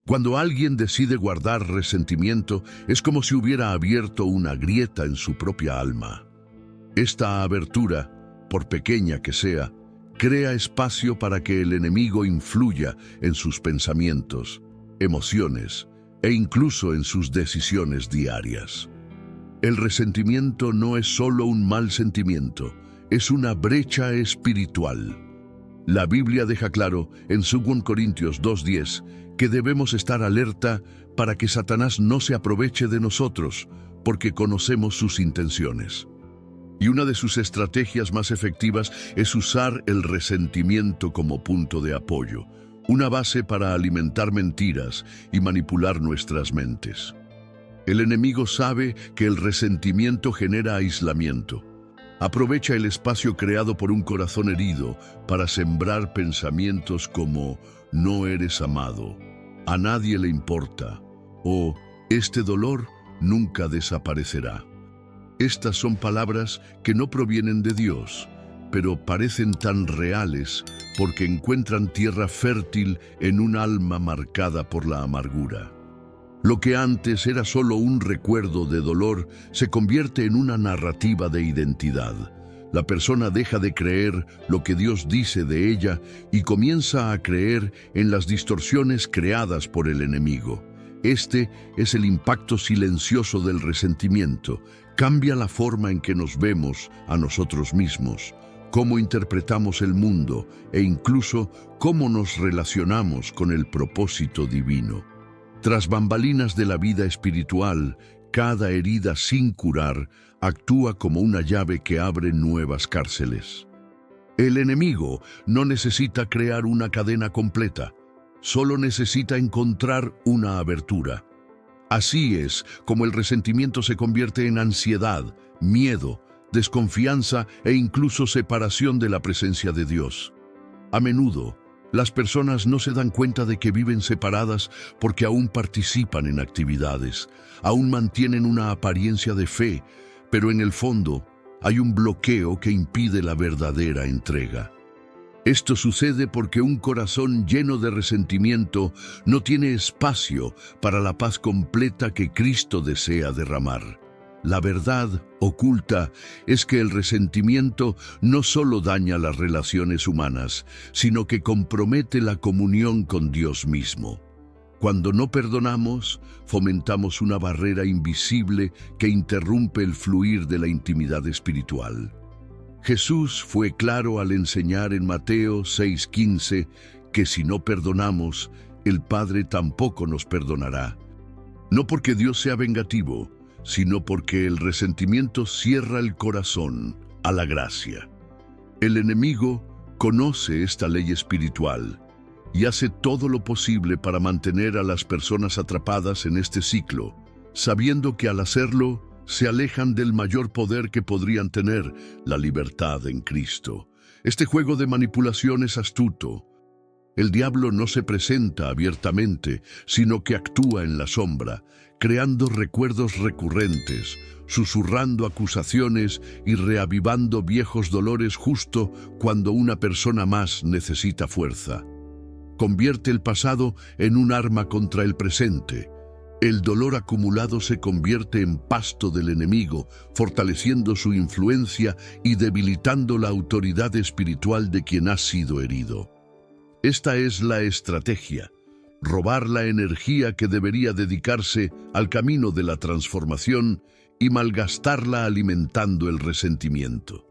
Cuando alguien decide guardar resentimiento, es como si hubiera abierto una grieta en su propia alma. Esta abertura, por pequeña que sea, crea espacio para que el enemigo influya en sus pensamientos, emociones e incluso en sus decisiones diarias. El resentimiento no es solo un mal sentimiento, es una brecha espiritual. La Biblia deja claro en 2 Corintios 2:10 que debemos estar alerta para que Satanás no se aproveche de nosotros, porque conocemos sus intenciones. Y una de sus estrategias más efectivas es usar el resentimiento como punto de apoyo, una base para alimentar mentiras y manipular nuestras mentes. El enemigo sabe que el resentimiento genera aislamiento. Aprovecha el espacio creado por un corazón herido para sembrar pensamientos como «no eres amado», «a nadie le importa» o «este dolor nunca desaparecerá». Estas son palabras que no provienen de Dios, pero parecen tan reales porque encuentran tierra fértil en un alma marcada por la amargura. Lo que antes era solo un recuerdo de dolor se convierte en una narrativa de identidad. La persona deja de creer lo que Dios dice de ella y comienza a creer en las distorsiones creadas por el enemigo. Este es el impacto silencioso del resentimiento. Cambia la forma en que nos vemos a nosotros mismos, cómo interpretamos el mundo e incluso cómo nos relacionamos con el propósito divino. Tras bambalinas de la vida espiritual, cada herida sin curar actúa como una llave que abre nuevas cárceles. El enemigo no necesita crear una cadena completa, solo necesita encontrar una abertura. Así es como el resentimiento se convierte en ansiedad, miedo, desconfianza e incluso separación de la presencia de Dios. A menudo, las personas no se dan cuenta de que viven separadas porque aún participan en actividades, aún mantienen una apariencia de fe, pero en el fondo hay un bloqueo que impide la verdadera entrega. Esto sucede porque un corazón lleno de resentimiento no tiene espacio para la paz completa que Cristo desea derramar. La verdad oculta es que el resentimiento no solo daña las relaciones humanas, sino que compromete la comunión con Dios mismo. Cuando no perdonamos, fomentamos una barrera invisible que interrumpe el fluir de la intimidad espiritual. Jesús fue claro al enseñar en Mateo 6:15 que si no perdonamos, el Padre tampoco nos perdonará. No porque Dios sea vengativo, sino porque el resentimiento cierra el corazón a la gracia. El enemigo conoce esta ley espiritual y hace todo lo posible para mantener a las personas atrapadas en este ciclo, sabiendo que al hacerlo se alejan del mayor poder que podrían tener, la libertad en Cristo. Este juego de manipulación es astuto. El diablo no se presenta abiertamente, sino que actúa en la sombra, creando recuerdos recurrentes, susurrando acusaciones y reavivando viejos dolores justo cuando una persona más necesita fuerza. Convierte el pasado en un arma contra el presente. El dolor acumulado se convierte en pasto del enemigo, fortaleciendo su influencia y debilitando la autoridad espiritual de quien ha sido herido. Esta es la estrategia: robar la energía que debería dedicarse al camino de la transformación y malgastarla alimentando el resentimiento.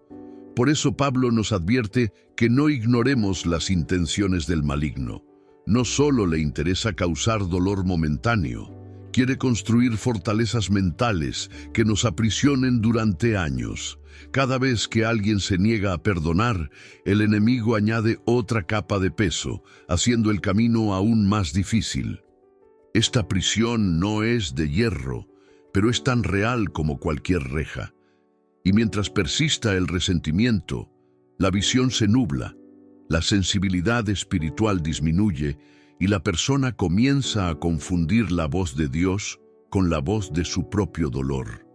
Por eso Pablo nos advierte que no ignoremos las intenciones del maligno. No solo le interesa causar dolor momentáneo, quiere construir fortalezas mentales que nos aprisionen durante años. Cada vez que alguien se niega a perdonar, el enemigo añade otra capa de peso, haciendo el camino aún más difícil. Esta prisión no es de hierro, pero es tan real como cualquier reja. Y mientras persista el resentimiento, la visión se nubla, la sensibilidad espiritual disminuye y la persona comienza a confundir la voz de Dios con la voz de su propio dolor.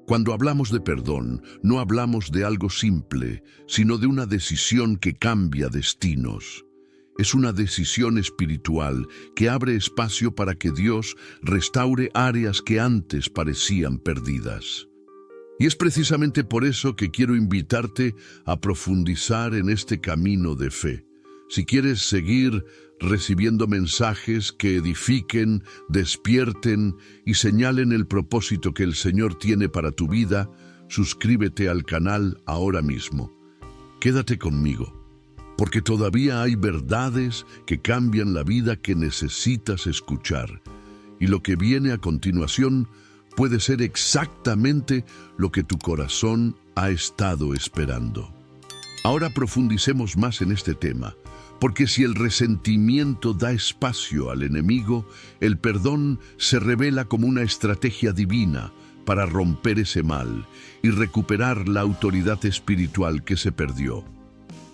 Cuando hablamos de perdón, no hablamos de algo simple, sino de una decisión que cambia destinos. Es una decisión espiritual que abre espacio para que Dios restaure áreas que antes parecían perdidas. Y es precisamente por eso que quiero invitarte a profundizar en este camino de fe. Si quieres seguir recibiendo mensajes que edifiquen, despierten y señalen el propósito que el Señor tiene para tu vida, suscríbete al canal ahora mismo. Quédate conmigo, porque todavía hay verdades que cambian la vida que necesitas escuchar. Y lo que viene a continuación puede ser exactamente lo que tu corazón ha estado esperando. Ahora profundicemos más en este tema, porque si el resentimiento da espacio al enemigo, el perdón se revela como una estrategia divina para romper ese mal y recuperar la autoridad espiritual que se perdió.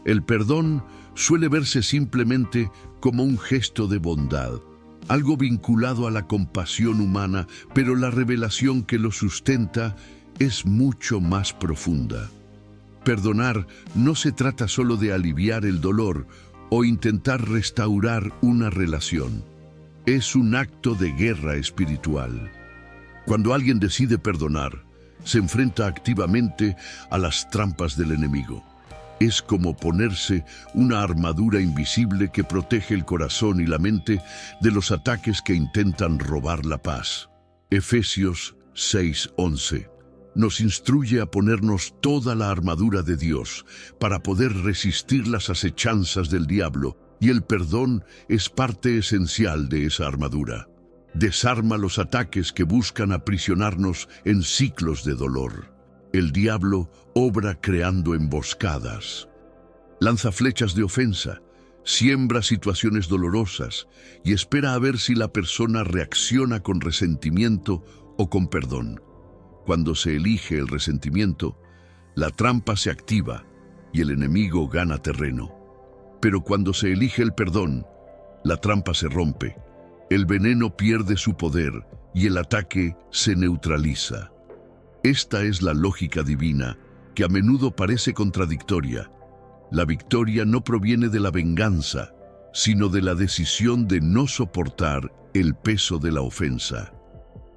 El perdón suele verse simplemente como un gesto de bondad, algo vinculado a la compasión humana, pero la revelación que lo sustenta es mucho más profunda. Perdonar no se trata solo de aliviar el dolor o intentar restaurar una relación. Es un acto de guerra espiritual. Cuando alguien decide perdonar, se enfrenta activamente a las trampas del enemigo. Es como ponerse una armadura invisible que protege el corazón y la mente de los ataques que intentan robar la paz. Efesios 6:11 nos instruye a ponernos toda la armadura de Dios para poder resistir las acechanzas del diablo, y el perdón es parte esencial de esa armadura. Desarma los ataques que buscan aprisionarnos en ciclos de dolor. El diablo obra creando emboscadas. Lanza flechas de ofensa, siembra situaciones dolorosas y espera a ver si la persona reacciona con resentimiento o con perdón. Cuando se elige el resentimiento, la trampa se activa y el enemigo gana terreno. Pero cuando se elige el perdón, la trampa se rompe, el veneno pierde su poder y el ataque se neutraliza. Esta es la lógica divina, que a menudo parece contradictoria. La victoria no proviene de la venganza, sino de la decisión de no soportar el peso de la ofensa.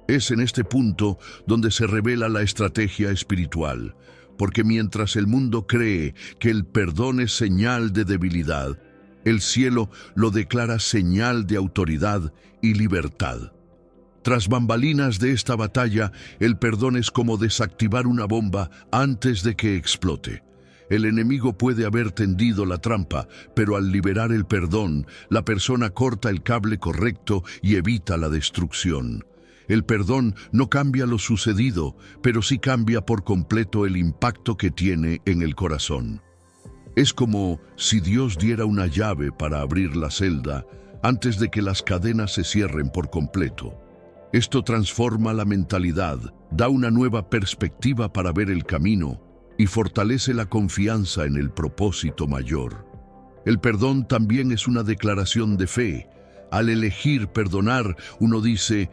Es en este punto donde se revela la estrategia espiritual, porque mientras el mundo cree que el perdón es señal de debilidad, el cielo lo declara señal de autoridad y libertad. Tras bambalinas de esta batalla, el perdón es como desactivar una bomba antes de que explote. El enemigo puede haber tendido la trampa, pero al liberar el perdón, la persona corta el cable correcto y evita la destrucción. El perdón no cambia lo sucedido, pero sí cambia por completo el impacto que tiene en el corazón. Es como si Dios diera una llave para abrir la celda antes de que las cadenas se cierren por completo. Esto transforma la mentalidad, da una nueva perspectiva para ver el camino y fortalece la confianza en el propósito mayor. El perdón también es una declaración de fe. Al elegir perdonar, uno dice: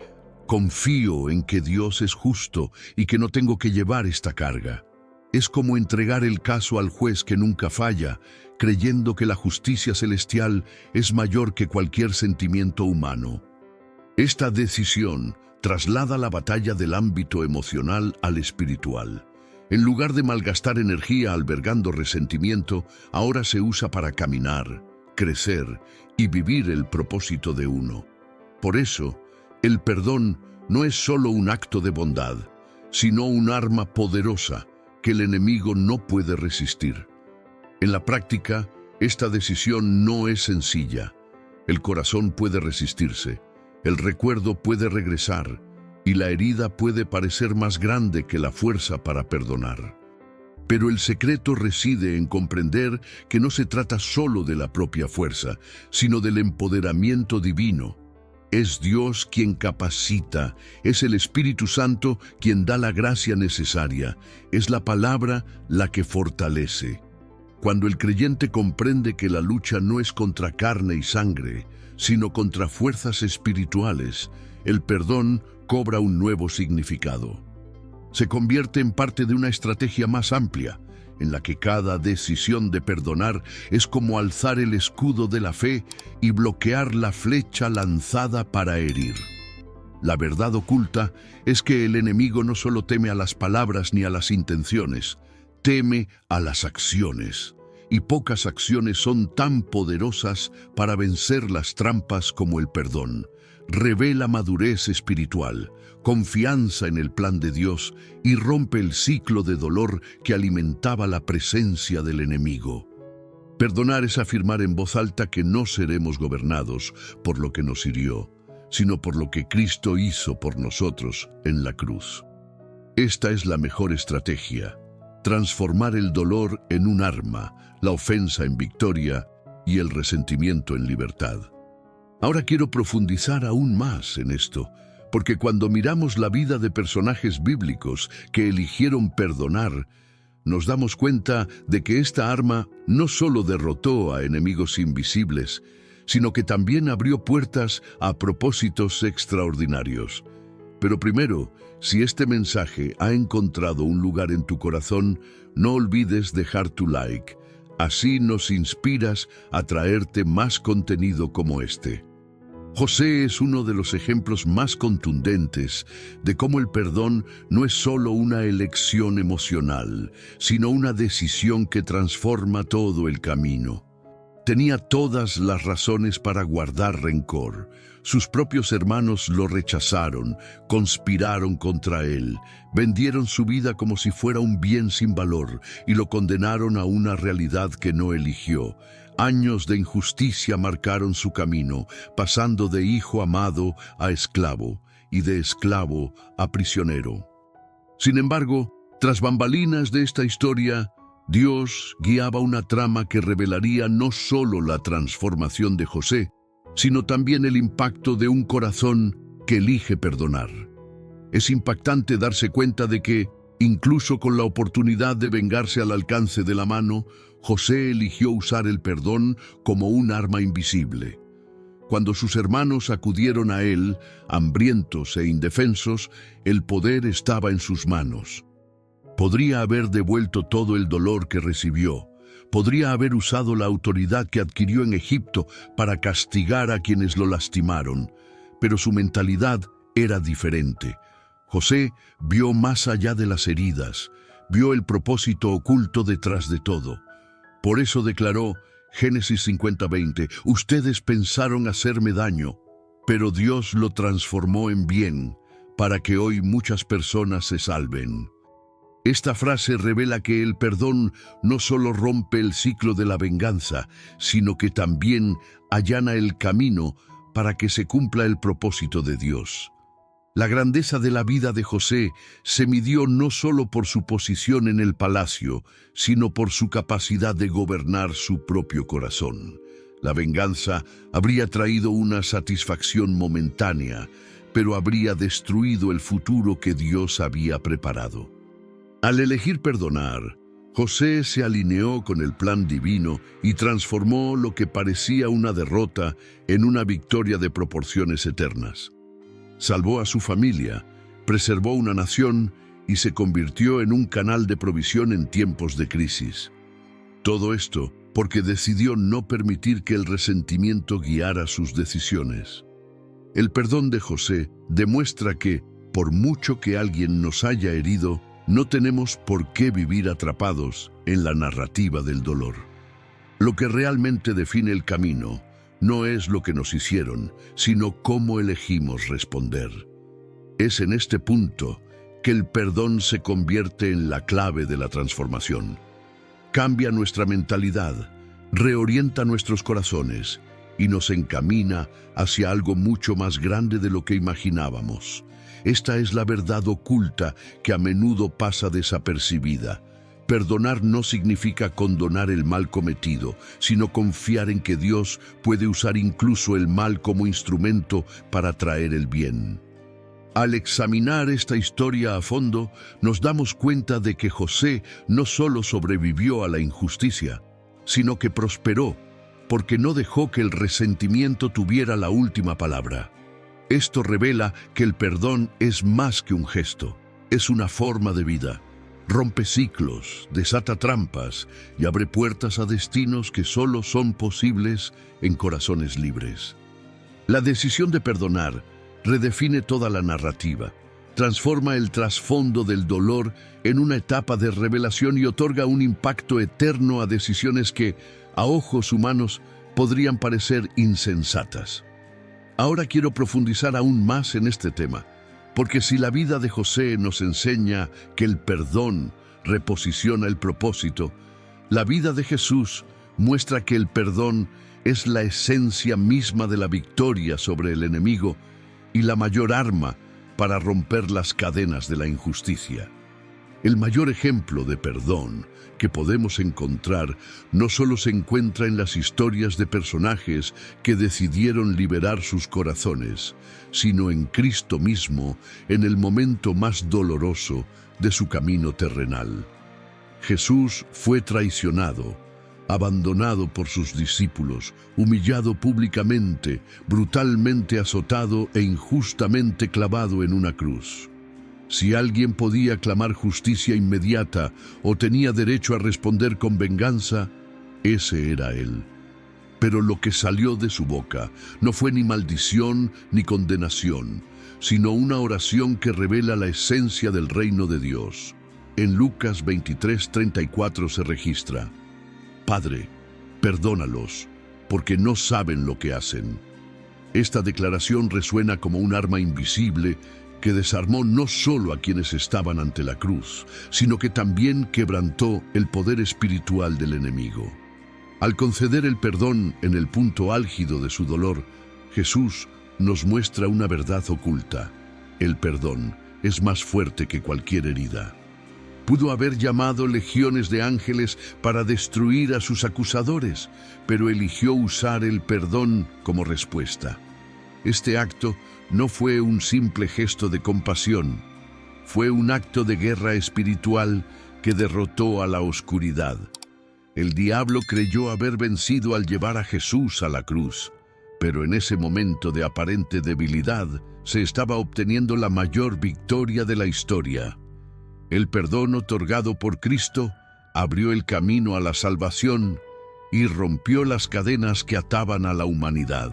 confío en que Dios es justo y que no tengo que llevar esta carga. Es como entregar el caso al juez que nunca falla, creyendo que la justicia celestial es mayor que cualquier sentimiento humano. Esta decisión traslada la batalla del ámbito emocional al espiritual. En lugar de malgastar energía albergando resentimiento, ahora se usa para caminar, crecer y vivir el propósito de uno. Por eso, el perdón no es solo un acto de bondad, sino un arma poderosa que el enemigo no puede resistir. En la práctica, esta decisión no es sencilla. El corazón puede resistirse, el recuerdo puede regresar y la herida puede parecer más grande que la fuerza para perdonar. Pero el secreto reside en comprender que no se trata solo de la propia fuerza, sino del empoderamiento divino. Es Dios quien capacita, es el Espíritu Santo quien da la gracia necesaria, es la palabra la que fortalece. Cuando el creyente comprende que la lucha no es contra carne y sangre, sino contra fuerzas espirituales, el perdón cobra un nuevo significado. Se convierte en parte de una estrategia más amplia, en la que cada decisión de perdonar es como alzar el escudo de la fe y bloquear la flecha lanzada para herir. La verdad oculta es que el enemigo no solo teme a las palabras ni a las intenciones, teme a las acciones. Y pocas acciones son tan poderosas para vencer las trampas como el perdón. Revela madurez espiritual, confianza en el plan de Dios y rompe el ciclo de dolor que alimentaba la presencia del enemigo. Perdonar es afirmar en voz alta que no seremos gobernados por lo que nos hirió, sino por lo que Cristo hizo por nosotros en la cruz. Esta es la mejor estrategia: transformar el dolor en un arma, la ofensa en victoria y el resentimiento en libertad. Ahora quiero profundizar aún más en esto, porque cuando miramos la vida de personajes bíblicos que eligieron perdonar, nos damos cuenta de que esta arma no solo derrotó a enemigos invisibles, sino que también abrió puertas a propósitos extraordinarios. Pero primero, si este mensaje ha encontrado un lugar en tu corazón, no olvides dejar tu like. Así nos inspiras a traerte más contenido como este. José es uno de los ejemplos más contundentes de cómo el perdón no es solo una elección emocional, sino una decisión que transforma todo el camino. Tenía todas las razones para guardar rencor. Sus propios hermanos lo rechazaron, conspiraron contra él, vendieron su vida como si fuera un bien sin valor y lo condenaron a una realidad que no eligió. Años de injusticia marcaron su camino, pasando de hijo amado a esclavo y de esclavo a prisionero. Sin embargo, tras bambalinas de esta historia, Dios guiaba una trama que revelaría no solo la transformación de José, sino también el impacto de un corazón que elige perdonar. Es impactante darse cuenta de que, incluso con la oportunidad de vengarse al alcance de la mano, José eligió usar el perdón como un arma invisible. Cuando sus hermanos acudieron a él, hambrientos e indefensos, el poder estaba en sus manos. Podría haber devuelto todo el dolor que recibió. Podría haber usado la autoridad que adquirió en Egipto para castigar a quienes lo lastimaron, pero su mentalidad era diferente. José vio más allá de las heridas, vio el propósito oculto detrás de todo. Por eso declaró, Génesis 50:20, ustedes pensaron hacerme daño, pero Dios lo transformó en bien, para que hoy muchas personas se salven. Esta frase revela que el perdón no solo rompe el ciclo de la venganza, sino que también allana el camino para que se cumpla el propósito de Dios. La grandeza de la vida de José se midió no solo por su posición en el palacio, sino por su capacidad de gobernar su propio corazón. La venganza habría traído una satisfacción momentánea, pero habría destruido el futuro que Dios había preparado. Al elegir perdonar, José se alineó con el plan divino y transformó lo que parecía una derrota en una victoria de proporciones eternas. Salvó a su familia, preservó una nación y se convirtió en un canal de provisión en tiempos de crisis. Todo esto porque decidió no permitir que el resentimiento guiara sus decisiones. El perdón de José demuestra que, por mucho que alguien nos haya herido, no tenemos por qué vivir atrapados en la narrativa del dolor. Lo que realmente define el camino no es lo que nos hicieron, sino cómo elegimos responder. Es en este punto que el perdón se convierte en la clave de la transformación. Cambia nuestra mentalidad, reorienta nuestros corazones y nos encamina hacia algo mucho más grande de lo que imaginábamos. Esta es la verdad oculta que a menudo pasa desapercibida. Perdonar no significa condonar el mal cometido, sino confiar en que Dios puede usar incluso el mal como instrumento para traer el bien. Al examinar esta historia a fondo, nos damos cuenta de que José no solo sobrevivió a la injusticia, sino que prosperó, porque no dejó que el resentimiento tuviera la última palabra. Esto revela que el perdón es más que un gesto, es una forma de vida. rompe ciclos, desata trampas y abre puertas a destinos que solo son posibles en corazones libres. La decisión de perdonar redefine toda la narrativa, transforma el trasfondo del dolor en una etapa de revelación y otorga un impacto eterno a decisiones que, a ojos humanos, podrían parecer insensatas. Ahora quiero profundizar aún más en este tema, porque si la vida de José nos enseña que el perdón reposiciona el propósito, la vida de Jesús muestra que el perdón es la esencia misma de la victoria sobre el enemigo y la mayor arma para romper las cadenas de la injusticia. El mayor ejemplo de perdón que podemos encontrar no solo se encuentra en las historias de personajes que decidieron liberar sus corazones, sino en Cristo mismo en el momento más doloroso de su camino terrenal. Jesús fue traicionado, abandonado por sus discípulos, humillado públicamente, brutalmente azotado e injustamente clavado en una cruz. Si alguien podía clamar justicia inmediata o tenía derecho a responder con venganza, ese era él. Pero lo que salió de su boca no fue ni maldición ni condenación, sino una oración que revela la esencia del reino de Dios. En Lucas 23:34 se registra: Padre, perdónalos, porque no saben lo que hacen. Esta declaración resuena como un arma invisible que desarmó no solo a quienes estaban ante la cruz, sino que también quebrantó el poder espiritual del enemigo. Al conceder el perdón en el punto álgido de su dolor, Jesús nos muestra una verdad oculta. El perdón es más fuerte que cualquier herida. Pudo haber llamado legiones de ángeles para destruir a sus acusadores, pero eligió usar el perdón como respuesta. Este acto no fue un simple gesto de compasión, fue un acto de guerra espiritual que derrotó a la oscuridad. El diablo creyó haber vencido al llevar a Jesús a la cruz, pero en ese momento de aparente debilidad se estaba obteniendo la mayor victoria de la historia. El perdón otorgado por Cristo abrió el camino a la salvación y rompió las cadenas que ataban a la humanidad.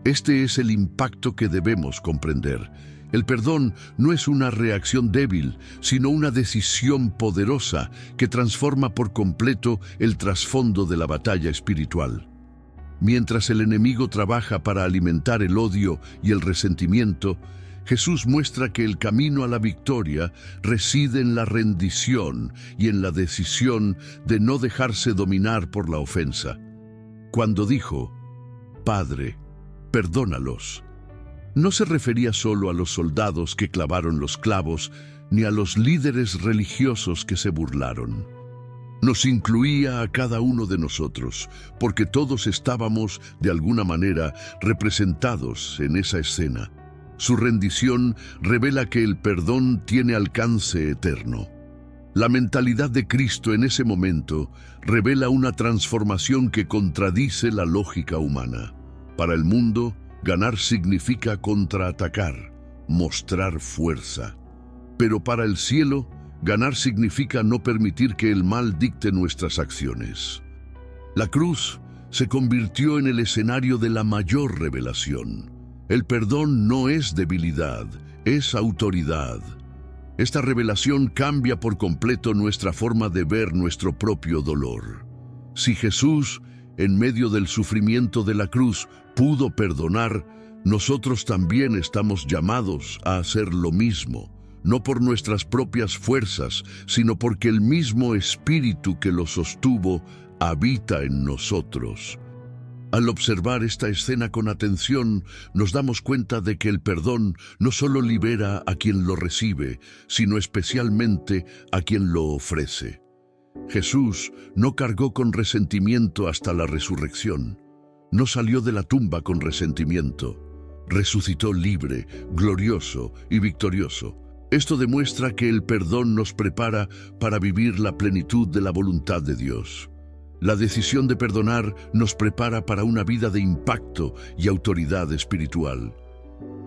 Este es el impacto que debemos comprender. El perdón no es una reacción débil, sino una decisión poderosa que transforma por completo el trasfondo de la batalla espiritual. Mientras el enemigo trabaja para alimentar el odio y el resentimiento, Jesús muestra que el camino a la victoria reside en la rendición y en la decisión de no dejarse dominar por la ofensa. Cuando dijo: Padre, perdónalos, no se refería solo a los soldados que clavaron los clavos, ni a los líderes religiosos que se burlaron. Nos incluía a cada uno de nosotros, porque todos estábamos, de alguna manera, representados en esa escena. Su rendición revela que el perdón tiene alcance eterno. La mentalidad de Cristo en ese momento revela una transformación que contradice la lógica humana. Para el mundo, ganar significa contraatacar, mostrar fuerza. Pero para el cielo, ganar significa no permitir que el mal dicte nuestras acciones. La cruz se convirtió en el escenario de la mayor revelación. El perdón no es debilidad, es autoridad. Esta revelación cambia por completo nuestra forma de ver nuestro propio dolor. Si Jesús, en medio del sufrimiento de la cruz, pudo perdonar, nosotros también estamos llamados a hacer lo mismo, no por nuestras propias fuerzas, sino porque el mismo Espíritu que lo sostuvo habita en nosotros. Al observar esta escena con atención, nos damos cuenta de que el perdón no solo libera a quien lo recibe, sino especialmente a quien lo ofrece. Jesús no cargó con resentimiento hasta la resurrección. No salió de la tumba con resentimiento. Resucitó libre, glorioso y victorioso. Esto demuestra que el perdón nos prepara para vivir la plenitud de la voluntad de Dios. La decisión de perdonar nos prepara para una vida de impacto y autoridad espiritual.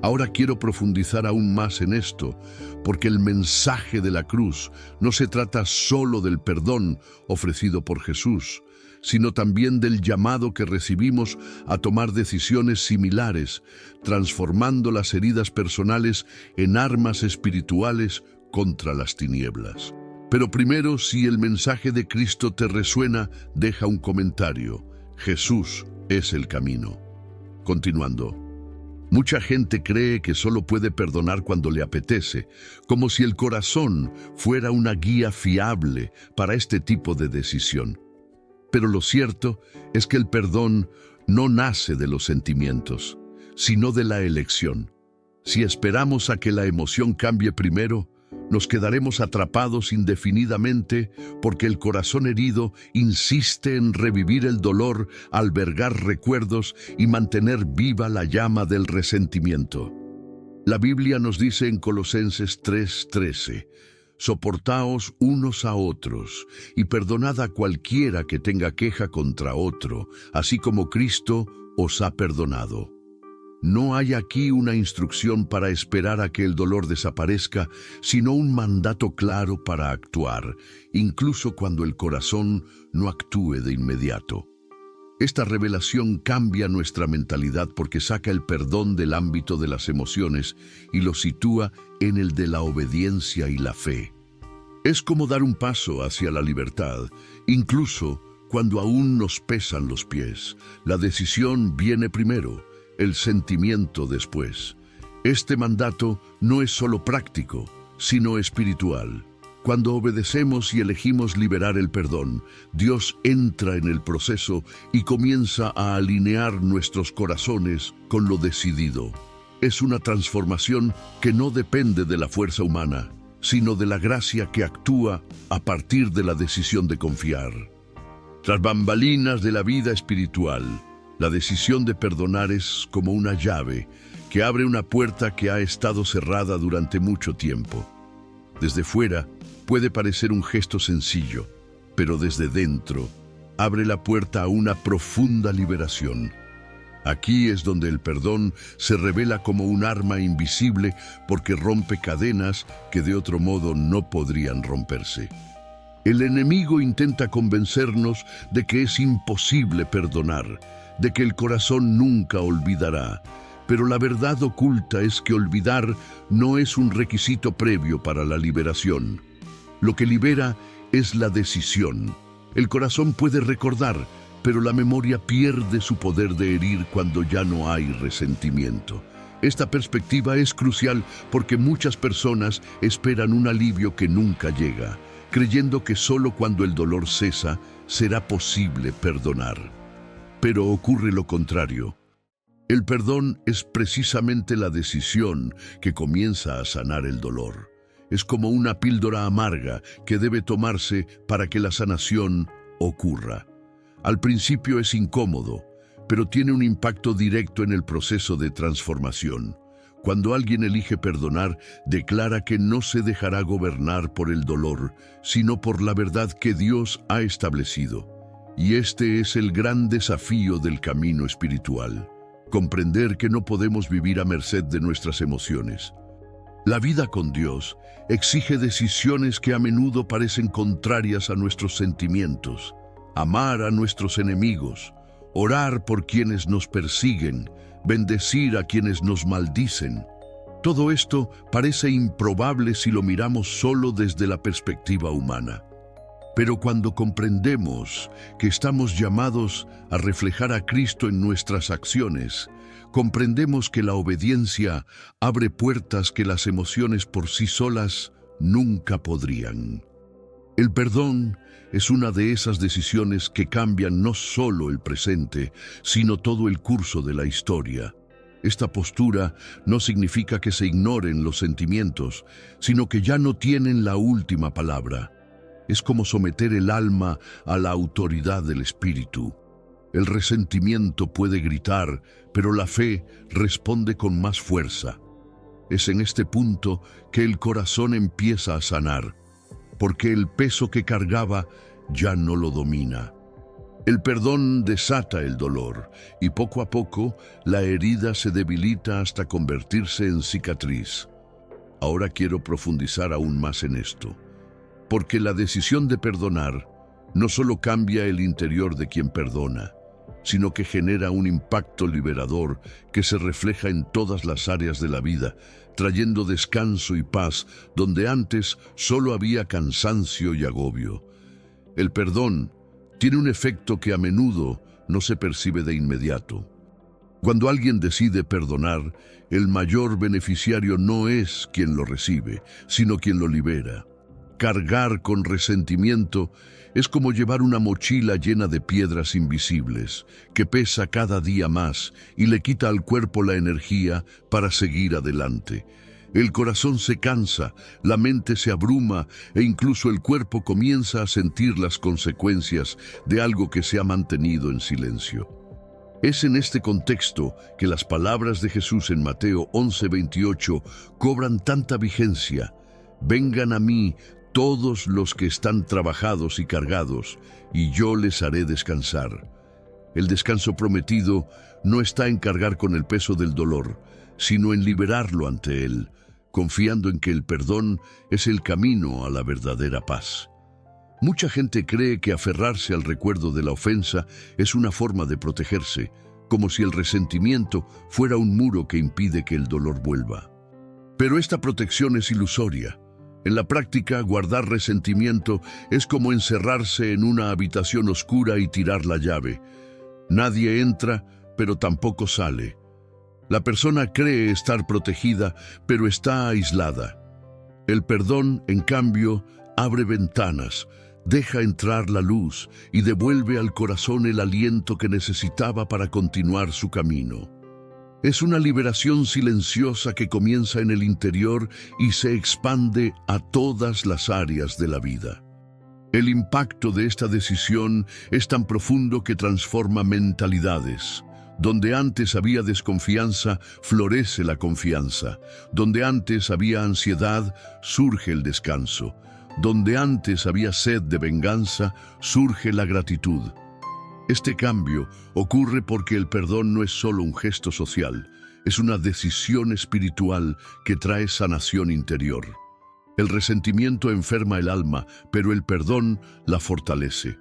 Ahora quiero profundizar aún más en esto, porque el mensaje de la cruz no se trata solo del perdón ofrecido por Jesús, sino también del llamado que recibimos a tomar decisiones similares, transformando las heridas personales en armas espirituales contra las tinieblas. Pero primero, si el mensaje de Cristo te resuena, deja un comentario. Jesús es el camino. Continuando. Mucha gente cree que solo puede perdonar cuando le apetece, como si el corazón fuera una guía fiable para este tipo de decisión. Pero lo cierto es que el perdón no nace de los sentimientos, sino de la elección. Si esperamos a que la emoción cambie primero, nos quedaremos atrapados indefinidamente porque el corazón herido insiste en revivir el dolor, albergar recuerdos y mantener viva la llama del resentimiento. La Biblia nos dice en Colosenses 3:13, soportaos unos a otros y perdonad a cualquiera que tenga queja contra otro, así como Cristo os ha perdonado. No hay aquí una instrucción para esperar a que el dolor desaparezca, sino un mandato claro para actuar, incluso cuando el corazón no actúe de inmediato. Esta revelación cambia nuestra mentalidad porque saca el perdón del ámbito de las emociones y lo sitúa en el de la obediencia y la fe. Es como dar un paso hacia la libertad, incluso cuando aún nos pesan los pies. La decisión viene primero, el sentimiento después. Este mandato no es solo práctico, sino espiritual. Cuando obedecemos y elegimos liberar el perdón, Dios entra en el proceso y comienza a alinear nuestros corazones con lo decidido. Es una transformación que no depende de la fuerza humana, sino de la gracia que actúa a partir de la decisión de confiar. Tras bambalinas de la vida espiritual, la decisión de perdonar es como una llave que abre una puerta que ha estado cerrada durante mucho tiempo. Desde fuera puede parecer un gesto sencillo, pero desde dentro abre la puerta a una profunda liberación. Aquí es donde el perdón se revela como un arma invisible porque rompe cadenas que de otro modo no podrían romperse. El enemigo intenta convencernos de que es imposible perdonar, de que el corazón nunca olvidará, pero la verdad oculta es que olvidar no es un requisito previo para la liberación. Lo que libera es la decisión. El corazón puede recordar, pero la memoria pierde su poder de herir cuando ya no hay resentimiento. Esta perspectiva es crucial porque muchas personas esperan un alivio que nunca llega, creyendo que solo cuando el dolor cesa será posible perdonar. Pero ocurre lo contrario. El perdón es precisamente la decisión que comienza a sanar el dolor. Es como una píldora amarga que debe tomarse para que la sanación ocurra. Al principio es incómodo, pero tiene un impacto directo en el proceso de transformación. Cuando alguien elige perdonar, declara que no se dejará gobernar por el dolor, sino por la verdad que Dios ha establecido. Y este es el gran desafío del camino espiritual: comprender que no podemos vivir a merced de nuestras emociones. La vida con Dios exige decisiones que a menudo parecen contrarias a nuestros sentimientos. Amar a nuestros enemigos, orar por quienes nos persiguen, bendecir a quienes nos maldicen. Todo esto parece improbable si lo miramos solo desde la perspectiva humana. Pero cuando comprendemos que estamos llamados a reflejar a Cristo en nuestras acciones, comprendemos que la obediencia abre puertas que las emociones por sí solas nunca podrían. El perdón es una de esas decisiones que cambian no solo el presente, sino todo el curso de la historia. Esta postura no significa que se ignoren los sentimientos, sino que ya no tienen la última palabra. Es como someter el alma a la autoridad del espíritu. El resentimiento puede gritar, pero la fe responde con más fuerza. Es en este punto que el corazón empieza a sanar, porque el peso que cargaba ya no lo domina. El perdón desata el dolor y poco a poco la herida se debilita hasta convertirse en cicatriz. Ahora quiero profundizar aún más en esto, porque la decisión de perdonar no solo cambia el interior de quien perdona, sino que genera un impacto liberador que se refleja en todas las áreas de la vida, trayendo descanso y paz donde antes solo había cansancio y agobio. El perdón tiene un efecto que a menudo no se percibe de inmediato. Cuando alguien decide perdonar, el mayor beneficiario no es quien lo recibe, sino quien lo libera. Cargar con resentimiento es como llevar una mochila llena de piedras invisibles, que pesa cada día más y le quita al cuerpo la energía para seguir adelante. El corazón se cansa, la mente se abruma e incluso el cuerpo comienza a sentir las consecuencias de algo que se ha mantenido en silencio. Es en este contexto que las palabras de Jesús en Mateo 11:28 cobran tanta vigencia. Vengan a mí todos los que están trabajados y cargados, y yo les haré descansar. El descanso prometido no está en cargar con el peso del dolor, sino en liberarlo ante Él, confiando en que el perdón es el camino a la verdadera paz. Mucha gente cree que aferrarse al recuerdo de la ofensa es una forma de protegerse, como si el resentimiento fuera un muro que impide que el dolor vuelva. Pero esta protección es ilusoria. En la práctica, guardar resentimiento es como encerrarse en una habitación oscura y tirar la llave. Nadie entra, pero tampoco sale. La persona cree estar protegida, pero está aislada. El perdón, en cambio, abre ventanas, deja entrar la luz y devuelve al corazón el aliento que necesitaba para continuar su camino. Es una liberación silenciosa que comienza en el interior y se expande a todas las áreas de la vida. El impacto de esta decisión es tan profundo que transforma mentalidades. Donde antes había desconfianza, florece la confianza. Donde antes había ansiedad, surge el descanso. Donde antes había sed de venganza, surge la gratitud. Este cambio ocurre porque el perdón no es solo un gesto social, es una decisión espiritual que trae sanación interior. El resentimiento enferma el alma, pero el perdón la fortalece.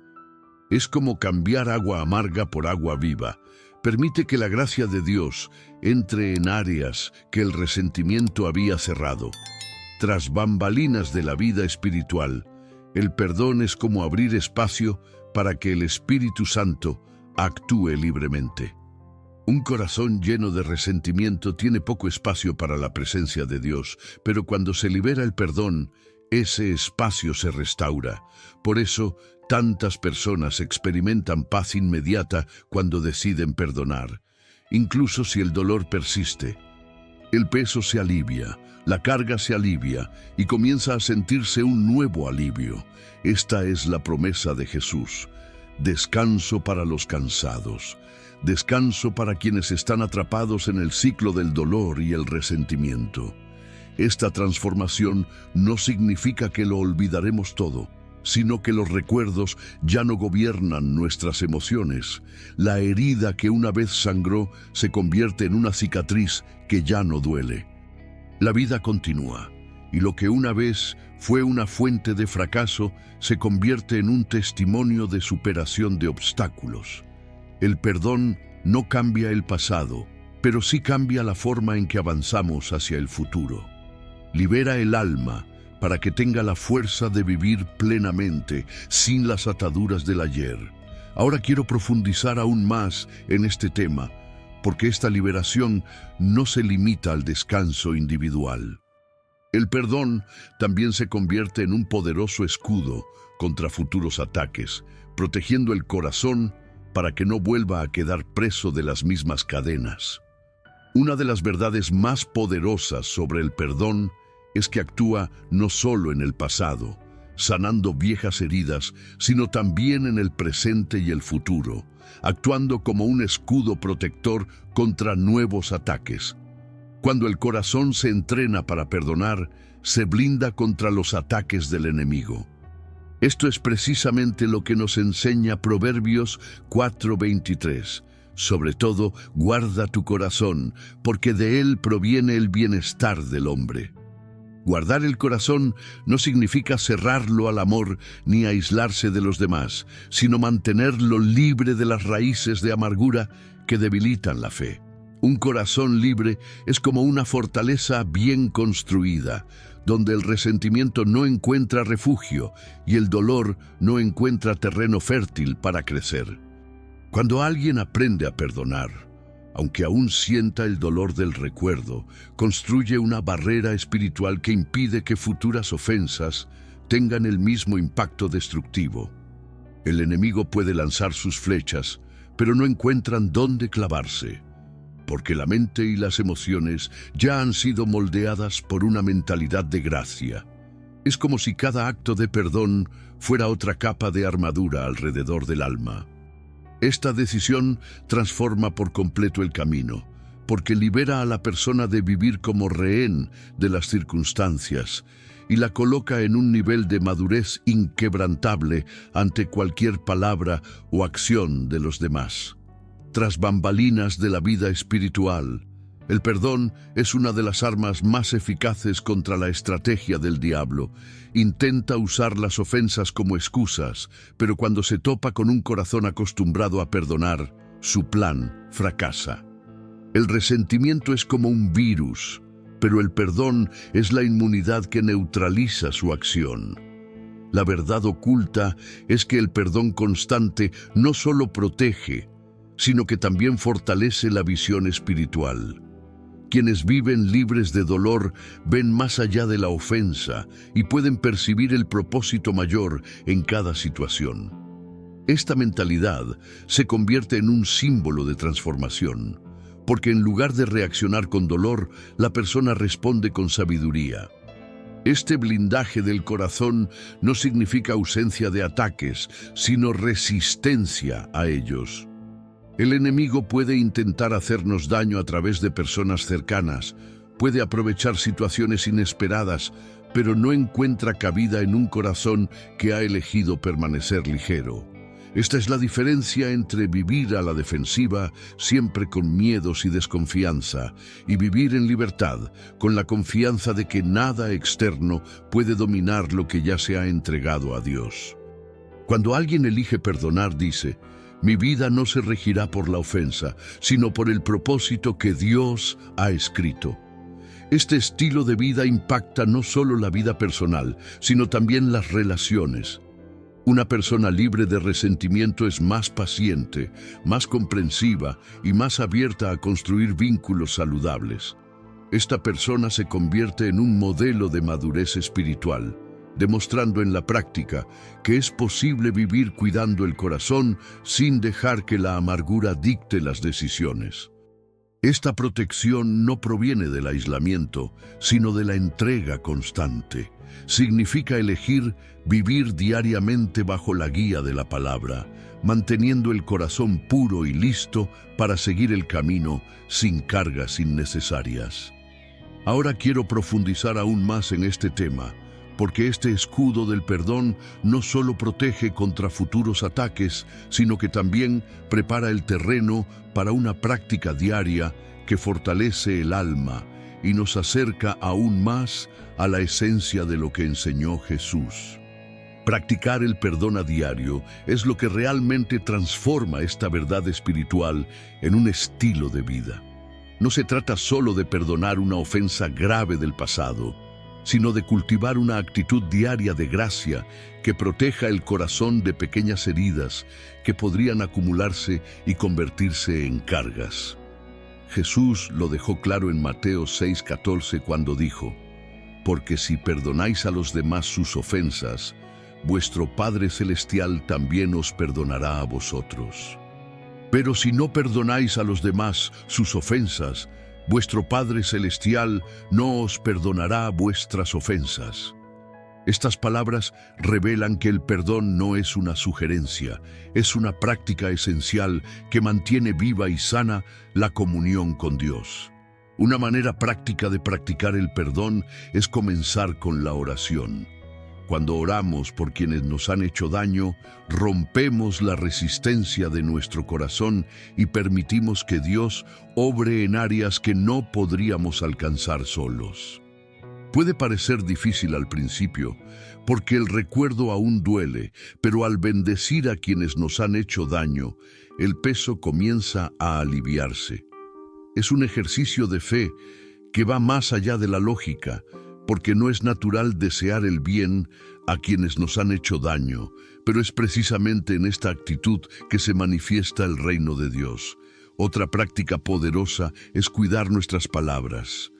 Es como cambiar agua amarga por agua viva. Permite que la gracia de Dios entre en áreas que el resentimiento había cerrado. Tras bambalinas de la vida espiritual, el perdón es como abrir espacio para que el Espíritu Santo actúe libremente. Un corazón lleno de resentimiento tiene poco espacio para la presencia de Dios, pero cuando se libera el perdón, ese espacio se restaura. Por eso, tantas personas experimentan paz inmediata cuando deciden perdonar. Incluso si el dolor persiste, el peso se alivia, la carga se alivia y comienza a sentirse un nuevo alivio. Esta es la promesa de Jesús. Descanso para los cansados. Descanso para quienes están atrapados en el ciclo del dolor y el resentimiento. Esta transformación no significa que lo olvidaremos todo, sino que los recuerdos ya no gobiernan nuestras emociones. La herida que una vez sangró se convierte en una cicatriz que ya no duele. La vida continúa, y lo que una vez fue una fuente de fracaso se convierte en un testimonio de superación de obstáculos. El perdón no cambia el pasado, pero sí cambia la forma en que avanzamos hacia el futuro. Libera el alma para que tenga la fuerza de vivir plenamente, sin las ataduras del ayer. Ahora quiero profundizar aún más en este tema, porque esta liberación no se limita al descanso individual. El perdón también se convierte en un poderoso escudo contra futuros ataques, protegiendo el corazón para que no vuelva a quedar preso de las mismas cadenas. Una de las verdades más poderosas sobre el perdón es que actúa no solo en el pasado, sanando viejas heridas, sino también en el presente y el futuro, actuando como un escudo protector contra nuevos ataques. Cuando el corazón se entrena para perdonar, se blinda contra los ataques del enemigo. Esto es precisamente lo que nos enseña Proverbios 4:23. Sobre todo, guarda tu corazón, porque de él proviene el bienestar del hombre. Guardar el corazón no significa cerrarlo al amor ni aislarse de los demás, sino mantenerlo libre de las raíces de amargura que debilitan la fe. Un corazón libre es como una fortaleza bien construida, donde el resentimiento no encuentra refugio y el dolor no encuentra terreno fértil para crecer. Cuando alguien aprende a perdonar, aunque aún sienta el dolor del recuerdo, construye una barrera espiritual que impide que futuras ofensas tengan el mismo impacto destructivo. El enemigo puede lanzar sus flechas, pero no encuentran dónde clavarse, porque la mente y las emociones ya han sido moldeadas por una mentalidad de gracia. Es como si cada acto de perdón fuera otra capa de armadura alrededor del alma. Esta decisión transforma por completo el camino, porque libera a la persona de vivir como rehén de las circunstancias y la coloca en un nivel de madurez inquebrantable ante cualquier palabra o acción de los demás. Tras bambalinas de la vida espiritual, el perdón es una de las armas más eficaces contra la estrategia del diablo. Intenta usar las ofensas como excusas, pero cuando se topa con un corazón acostumbrado a perdonar, su plan fracasa. El resentimiento es como un virus, pero el perdón es la inmunidad que neutraliza su acción. La verdad oculta es que el perdón constante no solo protege, sino que también fortalece la visión espiritual. Quienes viven libres de dolor ven más allá de la ofensa y pueden percibir el propósito mayor en cada situación. Esta mentalidad se convierte en un símbolo de transformación, porque en lugar de reaccionar con dolor, la persona responde con sabiduría. Este blindaje del corazón no significa ausencia de ataques, sino resistencia a ellos. El enemigo puede intentar hacernos daño a través de personas cercanas, puede aprovechar situaciones inesperadas, pero no encuentra cabida en un corazón que ha elegido permanecer ligero. Esta es la diferencia entre vivir a la defensiva, siempre con miedos y desconfianza, y vivir en libertad, con la confianza de que nada externo puede dominar lo que ya se ha entregado a Dios. Cuando alguien elige perdonar, dice: mi vida no se regirá por la ofensa, sino por el propósito que Dios ha escrito. Este estilo de vida impacta no solo la vida personal, sino también las relaciones. Una persona libre de resentimiento es más paciente, más comprensiva y más abierta a construir vínculos saludables. Esta persona se convierte en un modelo de madurez espiritual, demostrando en la práctica que es posible vivir cuidando el corazón sin dejar que la amargura dicte las decisiones. Esta protección no proviene del aislamiento, sino de la entrega constante. Significa elegir vivir diariamente bajo la guía de la palabra, manteniendo el corazón puro y listo para seguir el camino sin cargas innecesarias. Ahora quiero profundizar aún más en este tema, porque este escudo del perdón no solo protege contra futuros ataques, sino que también prepara el terreno para una práctica diaria que fortalece el alma y nos acerca aún más a la esencia de lo que enseñó Jesús. Practicar el perdón a diario es lo que realmente transforma esta verdad espiritual en un estilo de vida. No se trata solo de perdonar una ofensa grave del pasado, sino de cultivar una actitud diaria de gracia que proteja el corazón de pequeñas heridas que podrían acumularse y convertirse en cargas. Jesús lo dejó claro en Mateo 6:14 cuando dijo: porque si perdonáis a los demás sus ofensas, vuestro Padre Celestial también os perdonará a vosotros. Pero si no perdonáis a los demás sus ofensas, vuestro Padre Celestial no os perdonará vuestras ofensas. Estas palabras revelan que el perdón no es una sugerencia, es una práctica esencial que mantiene viva y sana la comunión con Dios. Una manera práctica de practicar el perdón es comenzar con la oración. Cuando oramos por quienes nos han hecho daño, rompemos la resistencia de nuestro corazón y permitimos que Dios obre en áreas que no podríamos alcanzar solos. Puede parecer difícil al principio, porque el recuerdo aún duele, pero al bendecir a quienes nos han hecho daño, el peso comienza a aliviarse. Es un ejercicio de fe que va más allá de la lógica, porque no es natural desear el bien a quienes nos han hecho daño, pero es precisamente en esta actitud que se manifiesta el reino de Dios. Otra práctica poderosa es cuidar nuestras palabras.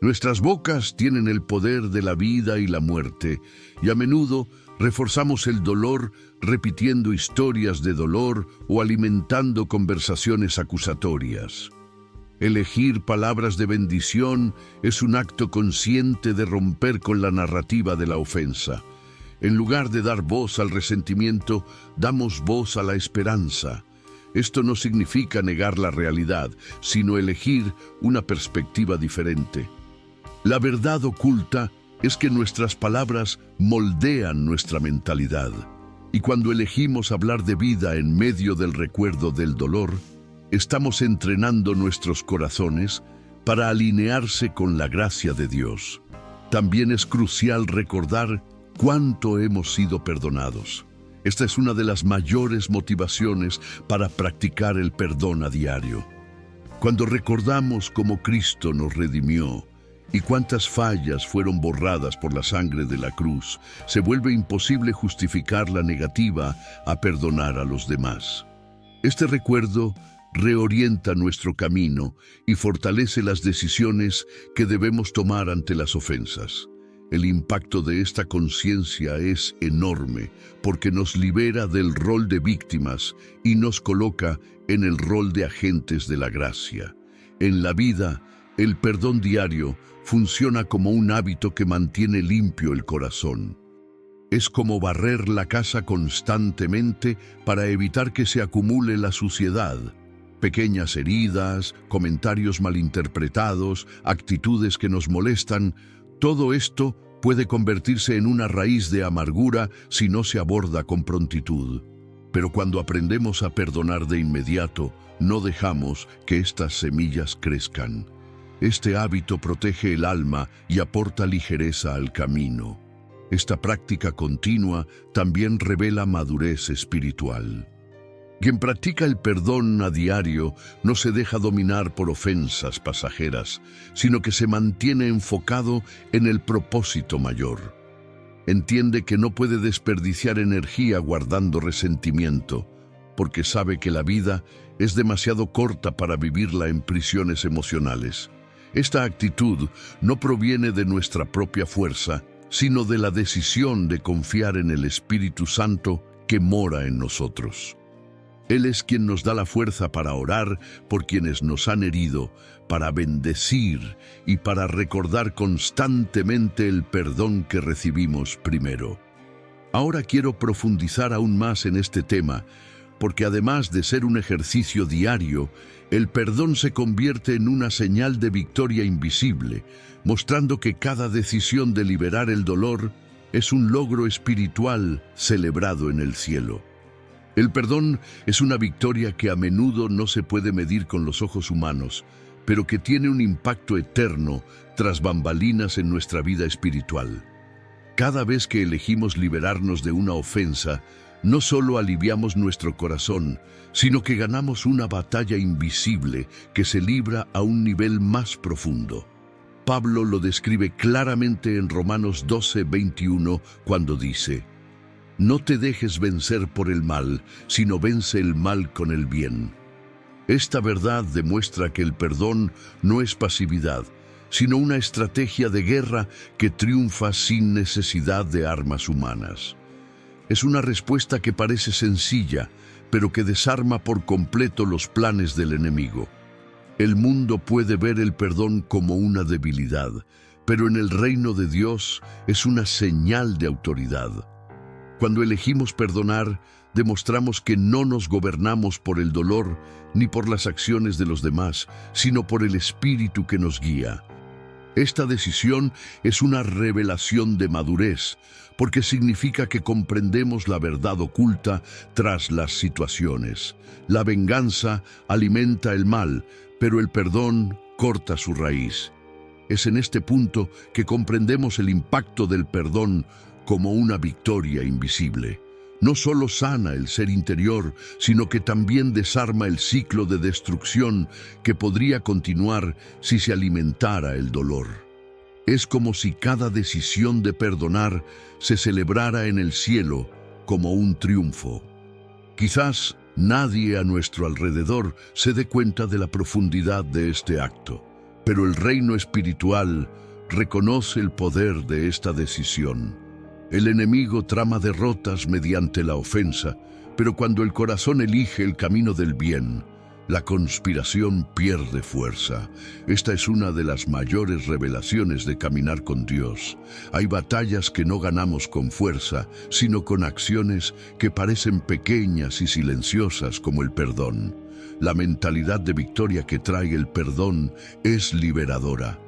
Nuestras bocas tienen el poder de la vida y la muerte, y a menudo reforzamos el dolor repitiendo historias de dolor o alimentando conversaciones acusatorias. Elegir palabras de bendición es un acto consciente de romper con la narrativa de la ofensa. En lugar de dar voz al resentimiento, damos voz a la esperanza. Esto no significa negar la realidad, sino elegir una perspectiva diferente. La verdad oculta es que nuestras palabras moldean nuestra mentalidad. Y cuando elegimos hablar de vida en medio del recuerdo del dolor, estamos entrenando nuestros corazones para alinearse con la gracia de Dios. También es crucial recordar cuánto hemos sido perdonados. Esta es una de las mayores motivaciones para practicar el perdón a diario. Cuando recordamos cómo Cristo nos redimió y cuántas fallas fueron borradas por la sangre de la cruz, se vuelve imposible justificar la negativa a perdonar a los demás. Este recuerdo reorienta nuestro camino y fortalece las decisiones que debemos tomar ante las ofensas. El impacto de esta conciencia es enorme porque nos libera del rol de víctimas y nos coloca en el rol de agentes de la gracia. En la vida, el perdón diario funciona como un hábito que mantiene limpio el corazón. Es como barrer la casa constantemente para evitar que se acumule la suciedad. Pequeñas heridas, comentarios malinterpretados, actitudes que nos molestan, todo esto puede convertirse en una raíz de amargura si no se aborda con prontitud. Pero cuando aprendemos a perdonar de inmediato, no dejamos que estas semillas crezcan. Este hábito protege el alma y aporta ligereza al camino. Esta práctica continua también revela madurez espiritual. Quien practica el perdón a diario no se deja dominar por ofensas pasajeras, sino que se mantiene enfocado en el propósito mayor. Entiende que no puede desperdiciar energía guardando resentimiento, porque sabe que la vida es demasiado corta para vivirla en prisiones emocionales. Esta actitud no proviene de nuestra propia fuerza, sino de la decisión de confiar en el Espíritu Santo que mora en nosotros. Él es quien nos da la fuerza para orar por quienes nos han herido, para bendecir y para recordar constantemente el perdón que recibimos primero. Ahora quiero profundizar aún más en este tema, porque además de ser un ejercicio diario, el perdón se convierte en una señal de victoria invisible, mostrando que cada decisión de liberar el dolor es un logro espiritual celebrado en el cielo. El perdón es una victoria que a menudo no se puede medir con los ojos humanos, pero que tiene un impacto eterno tras bambalinas en nuestra vida espiritual. Cada vez que elegimos liberarnos de una ofensa, no solo aliviamos nuestro corazón, sino que ganamos una batalla invisible que se libra a un nivel más profundo. Pablo lo describe claramente en Romanos 12:21 cuando dice: «No te dejes vencer por el mal, sino vence el mal con el bien». Esta verdad demuestra que el perdón no es pasividad, sino una estrategia de guerra que triunfa sin necesidad de armas humanas. Es una respuesta que parece sencilla, pero que desarma por completo los planes del enemigo. El mundo puede ver el perdón como una debilidad, pero en el reino de Dios es una señal de autoridad. Cuando elegimos perdonar, demostramos que no nos gobernamos por el dolor ni por las acciones de los demás, sino por el Espíritu que nos guía. Esta decisión es una revelación de madurez, porque significa que comprendemos la verdad oculta tras las situaciones. La venganza alimenta el mal, pero el perdón corta su raíz. Es en este punto que comprendemos el impacto del perdón como una victoria invisible. No solo sana el ser interior, sino que también desarma el ciclo de destrucción que podría continuar si se alimentara el dolor. Es como si cada decisión de perdonar se celebrara en el cielo como un triunfo. Quizás nadie a nuestro alrededor se dé cuenta de la profundidad de este acto, pero el reino espiritual reconoce el poder de esta decisión. El enemigo trama derrotas mediante la ofensa, pero cuando el corazón elige el camino del bien, la conspiración pierde fuerza. Esta es una de las mayores revelaciones de caminar con Dios. Hay batallas que no ganamos con fuerza, sino con acciones que parecen pequeñas y silenciosas como el perdón. La mentalidad de victoria que trae el perdón es liberadora.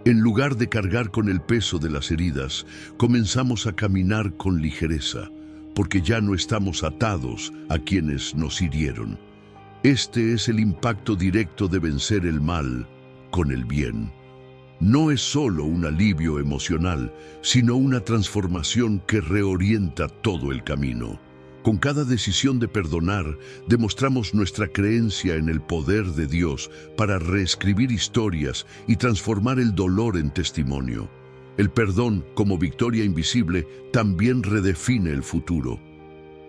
En lugar de cargar con el peso de las heridas, comenzamos a caminar con ligereza, porque ya no estamos atados a quienes nos hirieron. Este es el impacto directo de vencer el mal con el bien. No es solo un alivio emocional, sino una transformación que reorienta todo el camino. Con cada decisión de perdonar, demostramos nuestra creencia en el poder de Dios para reescribir historias y transformar el dolor en testimonio. El perdón, como victoria invisible, también redefine el futuro.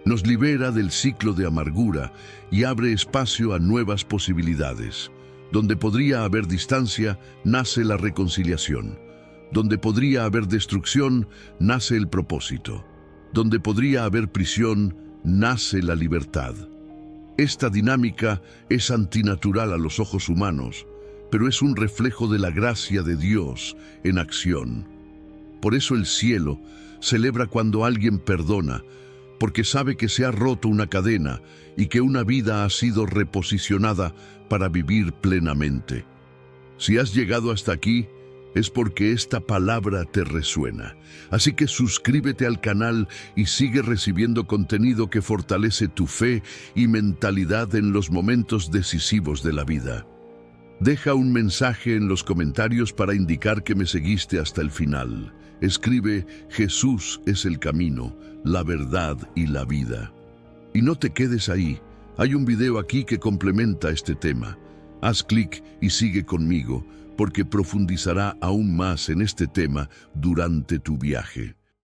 Nos libera del ciclo de amargura y abre espacio a nuevas posibilidades. Donde podría haber distancia, nace la reconciliación. Donde podría haber destrucción, nace el propósito. Donde podría haber prisión, nace la libertad. Esta dinámica es antinatural a los ojos humanos, pero es un reflejo de la gracia de Dios en acción. Por eso el cielo celebra cuando alguien perdona, porque sabe que se ha roto una cadena y que una vida ha sido reposicionada para vivir plenamente. Si has llegado hasta aquí, es porque esta palabra te resuena. Así que suscríbete al canal y sigue recibiendo contenido que fortalece tu fe y mentalidad en los momentos decisivos de la vida. Deja un mensaje en los comentarios para indicar que me seguiste hasta el final. Escribe: Jesús es el camino, la verdad y la vida. Y no te quedes ahí. Hay un video aquí que complementa este tema. Haz clic y sigue conmigo, porque profundizará aún más en este tema durante tu viaje.